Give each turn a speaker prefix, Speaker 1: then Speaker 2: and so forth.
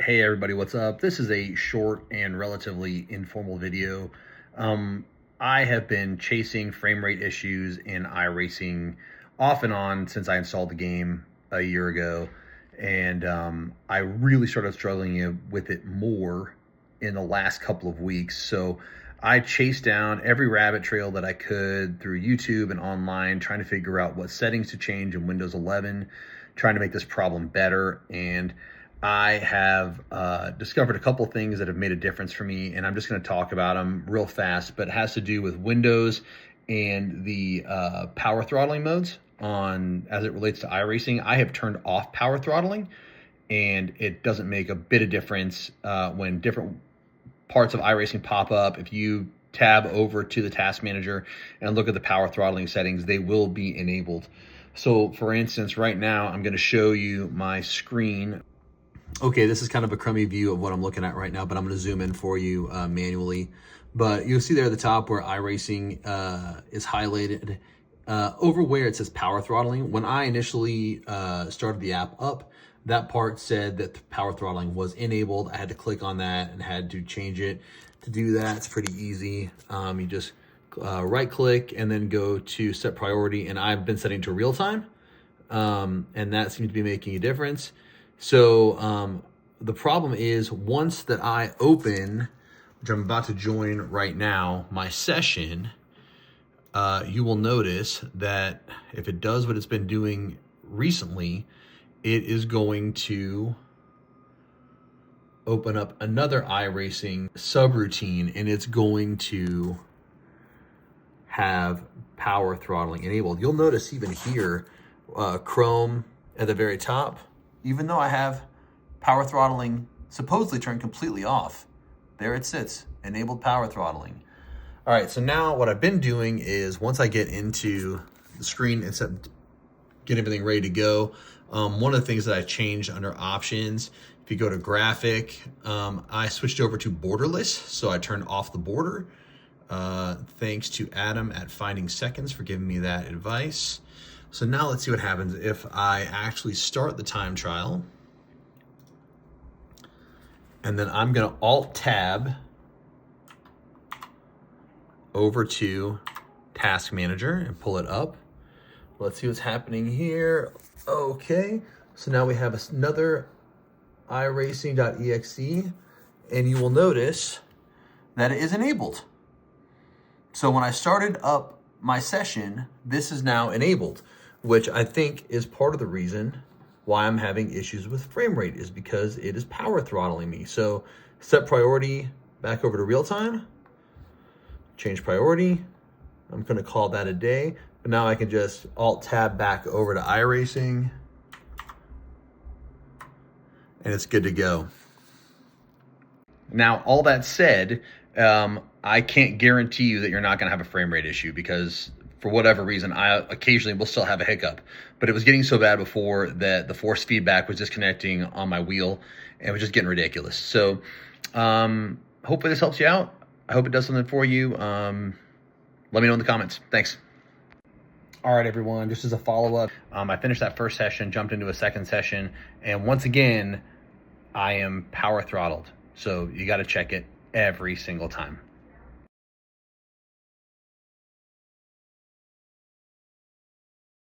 Speaker 1: Hey everybody, what's up? This is a short and relatively informal video. I have been chasing frame rate issues in iRacing off and on since I installed the game a year ago, and I really started struggling with it more in the last couple of weeks. So I chased down every rabbit trail that I could through YouTube and online, trying to figure out what settings to change in Windows 11, trying to make this problem better. And I have discovered a couple things that have made a difference for me, and I'm just going to talk about them real fast, but it has to do with Windows and the power throttling modes as it relates to iRacing. I have turned off power throttling, and it doesn't make a bit of difference when different parts of iRacing pop up. If you tab over to the task manager and look at the power throttling settings, they will be enabled. So for instance, right now, I'm going to show you my screen. Okay, this is kind of a crummy view of what I'm looking at right now, but I'm going to zoom in for you manually. But you'll see there at the top where iRacing is highlighted over where it says power throttling. When I initially started the app up, that part said that the power throttling was enabled. I had to click on that and had to change it. To do that, it's pretty easy. You just right click and then go to set priority, and I've been setting to real time, and that seems to be making a difference. So the problem is, once that I open, which I'm about to join right now, my session, you will notice that if it does what it's been doing recently, it is going to open up another iRacing subroutine, and it's going to have power throttling enabled. You'll notice even here, Chrome at the very top, even though I have power throttling supposedly turned completely off, there it sits, enabled power throttling. All right, so now what I've been doing is, once I get into the screen and get everything ready to go, one of the things that I changed under options, if you go to graphic, I switched over to borderless. So I turned off the border. Thanks to Adam at Finding Seconds for giving me that advice. So now let's see what happens if I actually start the time trial. And then I'm going to Alt-Tab over to Task Manager and pull it up. Let's see what's happening here. Okay, so now we have another iRacing.exe, and you will notice that it is enabled. So when I started up my session, this is now enabled, which I think is part of the reason why I'm having issues with frame rate, is because it is power throttling me. So set priority back over to real time, change priority. I'm going to call that a day. But now I can just Alt-Tab back over to iRacing, and it's good to go. Now, all that said, I can't guarantee you that you're not going to have a frame rate issue, because for whatever reason, I occasionally will still have a hiccup. But it was getting so bad before that the force feedback was disconnecting on my wheel, and it was just getting ridiculous. So hopefully this helps you out. I hope it does something for you. Let me know in the comments. Thanks. All right, everyone, just as a follow-up, I finished that first session, jumped into a second session, and once again, I am power throttled. So you got to check it every single time.